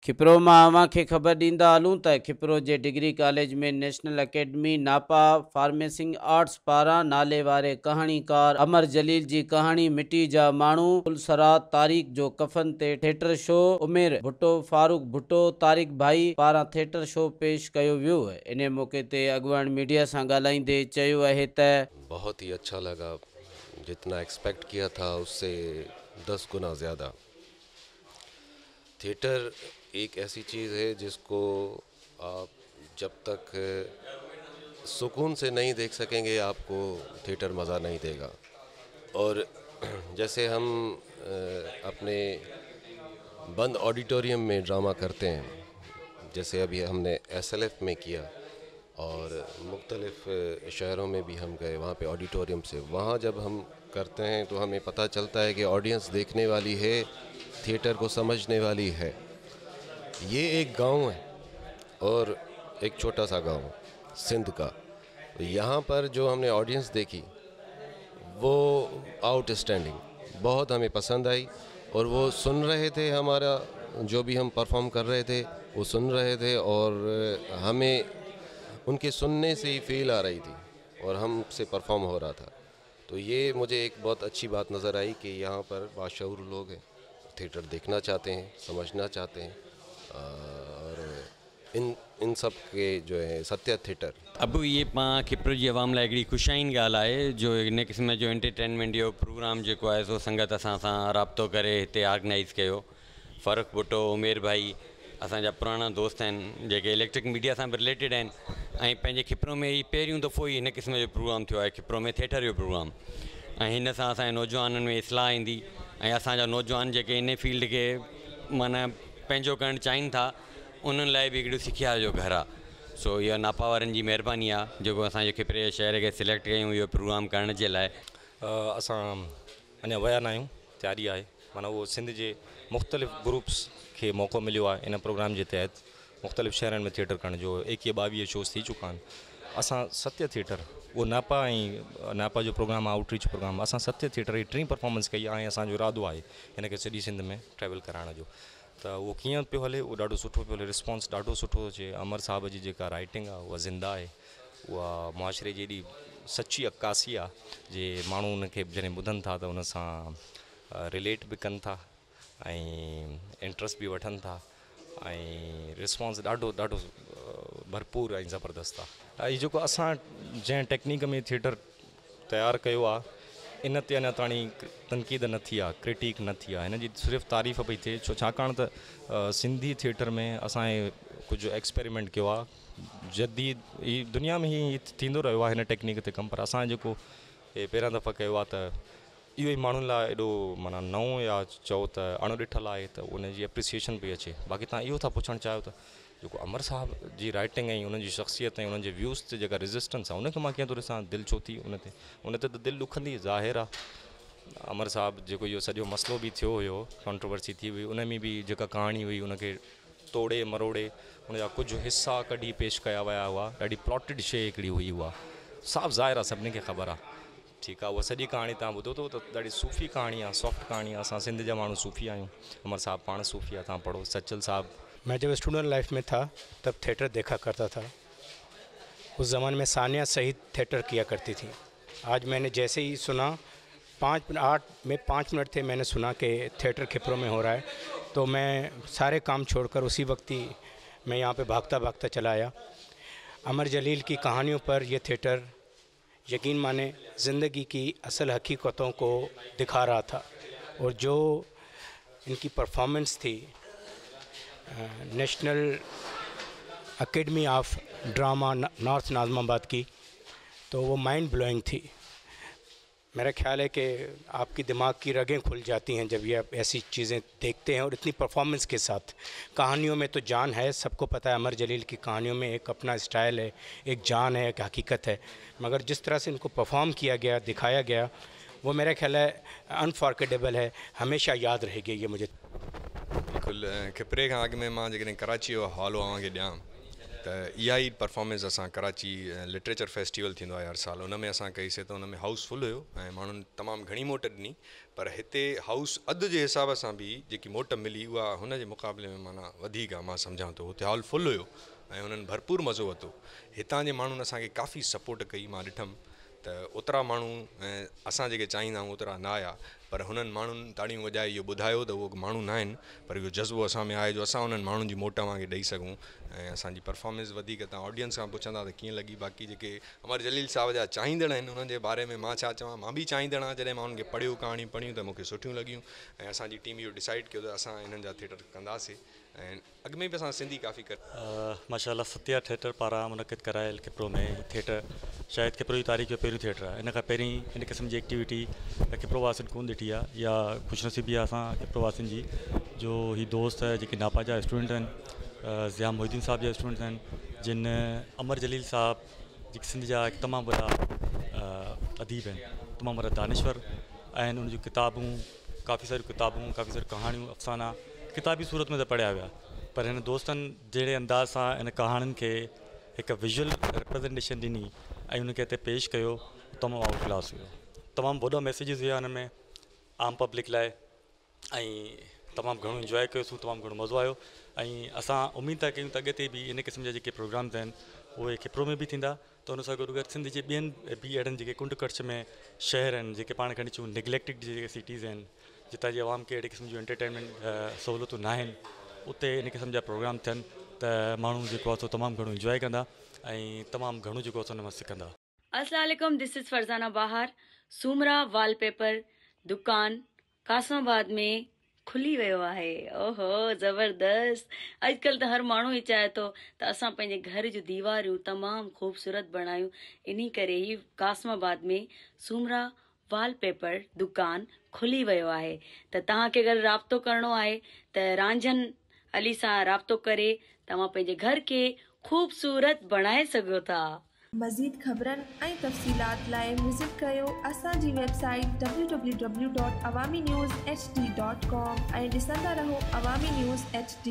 खिपरो मां अव्हांखे ख़बर ॾींदा हलूं त खिपरो जे डिग्री कॉलेज में नेशनल अकेडमी नापा फार्मेसिंग आर्ट्स पारां नाले वारे कहाणीकार अमर जलील जी कहाणी मिटी जा माण्हू पुलसरात तारीख़ जो कफन ते थिएटर शो उमेर भुट्टो फारूक भुट्टो तारिक भाई पारां थिएटर शो पेश कयो वियो। इन मौके ते अॻवान मीडिया सां ॻाल्हाईंदे चयो आहे त बहुत ही अच्छा लगा, जितना एक्सपेक्ट किया था उससे 10 गुना ज़्यादा। थिएटर एक ऐसी चीज़ है जिसको आप जब तक सुकून से नहीं देख सकेंगे आपको थिएटर मज़ा नहीं देगा। और जैसे हम अपने बंद ऑडिटोरियम में ड्रामा करते हैं, जैसे अभी हमने SLF में किया और मुख्तलिफ़ शहरों में भी हम गए, वहाँ पे ऑडिटोरियम से वहाँ जब हम करते हैं तो हमें पता चलता है कि ऑडियंस देखने वाली है, थिएटर को समझने वाली है। ये एक गांव है और एक छोटा सा गांव सिंध का, तो यहाँ पर जो हमने ऑडियंस देखी वो आउटस्टैंडिंग, बहुत हमें पसंद आई। और वो सुन रहे थे, हमारा जो भी हम परफॉर्म कर रहे थे वो सुन रहे थे और हमें उनके सुनने से ही फील आ रही थी और हमसे परफॉर्म हो रहा था। तो ये मुझे एक बहुत अच्छी बात नज़र आई कि यहाँ पर बाशऊर लोग हैं, थिएटर देखना चाहते हैं, समझना चाहते हैं। और इन सब के जो है सत्य थिएटर अब ये पाण खिपर जी अवाम लाइ हिकिड़ी ख़ुशाइनी ॻाल्हि आहे जो इन क़िस्म जो एंटरटेनमेंट जो प्रोग्राम जेको आहे सो संगत असां सां राब्तो करे हिते ऑर्गेनाइज़ कयो। फ़ारूक भुट्टो उमेर भाई असांजा पुराणा दोस्त आहिनि जेके इलेक्ट्रिक मीडिया सां बि रिलेटेड आहिनि ऐं पंहिंजे खिपरो में ही पहिरियों दफ़ो ही हिन क़िस्म जो प्रोग्राम थियो आहे, खिपरो में थिएटर जो प्रोग्राम। ऐं हिन सां असांजे नौजवाननि में इस्लाह ईंदी ऐं असांजा नौजवान जेके इन फील्ड खे माना पंहिंजो करणु चाहिनि था उन्हनि लाइ बि हिकिड़ो सिखिया जो घर आहे। सो इहा नापा वारनि जी महिरबानी आहे जेको असांजे खिपरे जे शहर खे सिलेक्ट कयूं इहो प्रोग्राम करण जे लाइ। असां अञा विया न आहियूं, तयारी आहे। माना उहो सिंध जे मुख़्तलिफ़ ग्रुप्स खे मौक़ो मिलियो आहे इन प्रोग्राम जे तहत मुख़्तलिफ़ शहरनि में थिएटर करण जो। 21-22 शोज़ थी चुका आहिनि। असां सत्य थिएटर उहो नापा ऐं नापा जो प्रोग्राम आहे, आउटरीच प्रोग्राम। असां सत्य थिएटर जी 3 परफॉर्मेंस कई आहे ऐं असांजो इरादो आहे हिन खे सॼी सिंध में ट्रैवल कराइण जो। त उहो कीअं पियो हले, उहो ॾाढो सुठो पियो हले, रिस्पॉन्स ॾाढो सुठो थो अचे। अमर साहब जी जेका राइटिंग आहे उहा ज़िंदा आहे, उहा मुआशरे जी एॾी सची अक्कासी आहे जे माण्हू उनखे जॾहिं ॿुधनि था त उन सां रिलेट बि कनि था ऐं इंट्रस्ट बि वठनि था ऐं रिस्पॉन्स ॾाढो ॾाढो भरपूर ऐं ज़बरदस्त आहे। ऐं जेको असां जंहिं टेक्निक में थिएटर तयारु कयो आहे इन ते अञा ताणी तनक़ीद न थी आहे, क्रिटिक न थी आहे, हिन जी सिर्फ़ु तारीफ़ पई थिए। छाकाणि त सिंधी थिएटर में असांजे कुझु एक्सपेरिमेंट कयो आहे, जदीद ही दुनिया में ही थींदो रहियो आहे हिन टेक्निक ते कमु, पर असां जेको पहिरियां दफ़ा कयो आहे त इहो ई माण्हुनि लाइ एॾो माना नओं या चओ त अणिॾिठल आहे त उनजी एप्रिसिएशन पई अचे। बाक़ी तव्हां इहो था पुछणु चाहियो त जेको अमर साहब जी राइटिंग ऐं उन्हनि जी शख़्सियत ऐं उन्हनि जे व्यूज़ ते जेका रेज़िस्टेंस आहे उनखे मां कीअं थो ॾिसां, दिलि छो थी उन ते त दिलि ॾुखंदी ज़ाहिर आहे। अमर साहब जेको इहो सॼो मसइलो बि थियो हुयो, कॉन्ट्रोवर्सी थी हुई, उन में बि जेका कहाणी हुई उनखे तोड़े मरोड़े उनजा कुझु हिसा कढी पेश कया विया हुआ। ॾाढी प्लॉटिड शइ हिकिड़ी हुई, उहा साफ़ ज़ाहिर आहे, सभिनी खे ख़बर आहे। ठीकु आहे, उहा सॼी कहाणी तव्हां ॿुधो अथव त ॾाढी सूफ़ी कहाणी आहे, सॉफ्ट कहाणी आहे। असां सिंध जा माण्हू सूफ़ी आहियूं, अमर साहब पाण सूफ़ी आहे, तव्हां पढ़ो सचल साहब। मैं जब स्टूडेंट लाइफ में था तब थिएटर देखा करता था। उस ज़माने में सानिया सईद थिएटर किया करती थी। आज मैंने जैसे ही सुना 5 मिनट थे, मैंने सुना कि थिएटर खिपरों में हो रहा है, तो मैं सारे काम छोड़कर उसी वक्त ही मैं यहाँ पे भागता भागता चला आया। अमर जलील की कहानियों पर यह थिएटर यकीन माने ज़िंदगी की असल हकीकतों को दिखा रहा था। और जो इनकी परफॉर्मेंस थी national academy of drama north Nazimabad की, तो वो माइंड ब्लोइंग थी। मेरा ख्याल है कि आपकी दिमाग की रगें खुल जाती हैं जब ये ऐसी चीज़ें देखते हैं। और इतनी परफॉर्मेंस के साथ कहानियों में तो जान है, सबको पता है अमर जलील की कहानियों में एक अपना स्टाइल है, एक जान है, एक हकीकत है। मगर जिस तरह से इनको परफॉर्म किया गया, दिखाया गया, वो मेरा ख्याल है अनफॉरगेटेबल है, हमेशा याद रहेगी ये मुझे। बिल्कुलु खिपरे खां अॻु में मां जेकॾहिं कराची जो हवालो अव्हांखे ॾियां त इहा ई परफॉर्मेंस असां कराची लिटरेचर फेस्टिवल थींदो आहे हर साल, उन में असां कईसीं त उन में हाउसफुल हुयो ऐं माण्हुनि तमामु घणी मोट ॾिनी, पर हिते हाउस अधु जे हिसाब सां बि जेकी मोट मिली उहा हुन जे मुक़ाबले में माना वधीक आहे मां सम्झां थो। हुते हॉल फुल हुयो ऐं उन्हनि भरपूर मज़ो वरितो। हितां जे माण्हुनि असांखे काफ़ी सपोर्ट कई, मां ॾिठमि त ओतिरा माण्हू ऐं असां जेके चाहींदा आहियूं ओतिरा न आया, पर हुननि माण्हुनि ताड़ियूं वॼाए इहो ॿुधायो त उहो माण्हू न आहिनि, पर इहो जज़्बो असां में आहे जो असां उन्हनि माण्हुनि जी मोट वांगुरु ॾेई सघूं ऐं असांजी परफॉर्मेंस वधीक तव्हां ऑडियंस खां पुछंदा त कीअं लॻी। बाक़ी जेके अमर जलील साहब जा चाहींदड़ आहिनि उन्हनि जे बारे में मां छा चवां, मां बि चाहींदड़ आहियां। जॾहिं मां उन्हनि खे पढ़ियो कहाणियूं पढ़ियूं त मूंखे सुठियूं लॻियूं ऐं असांजी टीम इहो डिसाइड कयो त असां इन्हनि जा थिएटर कंदासीं ऐं अॻु में बि असां सिंधी काफ़ी माशाल्लाह सत्या थिएटर पारां मुनक़िद करायल किप्रो में थिएटर शायदि किप्रो जी तारीख़ जो पहिरियों थिएटर आहे। इन खां पहिरीं इन क़िस्म जी एक्टिविटी किप्रो वासियुनि कोन ॾिठी आहे, या ख़ुशनसीबी आहे असां किप्रो वासियुनि जी जो ही दोस्त जेके नापा जा स्टूडेंट आहिनि, ज़िया मोहिद्दीन साहब जा स्टूडेंट आहिनि, जिन अमर जलील साहब जेके सिंध जा हिकु तमामु वॾा अदीब आहिनि, तमामु वॾा दानिश्वर आहिनि। उन जूं किताबूं, काफ़ी सारियूं किताबूं, काफ़ी सारियूं कहाणियूं, अफ़साना किताबी सूरत में त पढ़िया विया, पर हिन दोस्तनि जहिड़े अंदाज़ सां इन कहाणियुनि खे हिकु विजुअल रिप्रेज़ेंटेशन ॾिनी ऐं उनखे हिते पेश कयो, तमामु आउट क्लास हुयो। तमामु वॾा मैसेजिस हुया हुन में आम पब्लिक लाइ ऐं तमामु घणो इंजॉय कयोसीं, तमामु घणो मज़ो आयो ऐं असां उमेद था कयूं त अॻिते बि इन क़िस्म जा जेके प्रोग्राम्स आहिनि उहे किप्रो में बि थींदा, त उन सां गॾु गॾु सिंध जे ॿियनि बि अहिड़नि जेके कुंड कच्छ में शहर आहिनि, जेके पाण खणी अचूं निगलेक्टेड जेके सिटीज़ आहिनि, जितां जी आवाम खे अहिड़े क़िस्म जूं एंटरटेनमेंट सहूलियतूं न आहिनि, उते इन क़िस्म जा प्रोग्राम थियनि त माण्हू जेको आहे सो तमामु घणो इंजॉय कंदा ऐं तमामु घणो जेको आहे हुन मां सिखंदा। अस्सलाम वालेकुम, दिस इज़ फरज़ाना बाहर। सूमरा वॉलपेपर दुकान कासमाबाद में खुली वियो आहे। ओहो ज़बरदस्त। अॼुकल्ह त हर माण्हू ई चाहे थो त असां पंहिंजे घर जूं दीवारियूं तमामु ख़ूबसूरत बणायूं, इन करे ई कासमाबाद में सूमरा वॉलपेपर दुकान खुली वियो आहे। त तव्हांखे अगरि राब्तो करिणो आहे त रांझन अली सां राब्तो करे तव्हां पंहिंजे घर खे ख़ूबसूरत बणाए सघो था। मज़ीद ख़बरनि ऐं तफ़सीलात लाइ विज़िट कयो असांजी वेबसाइट www.awamiNewsHD.com ऐं ॾिसंदा रहो अवामी न्यूज़ HD।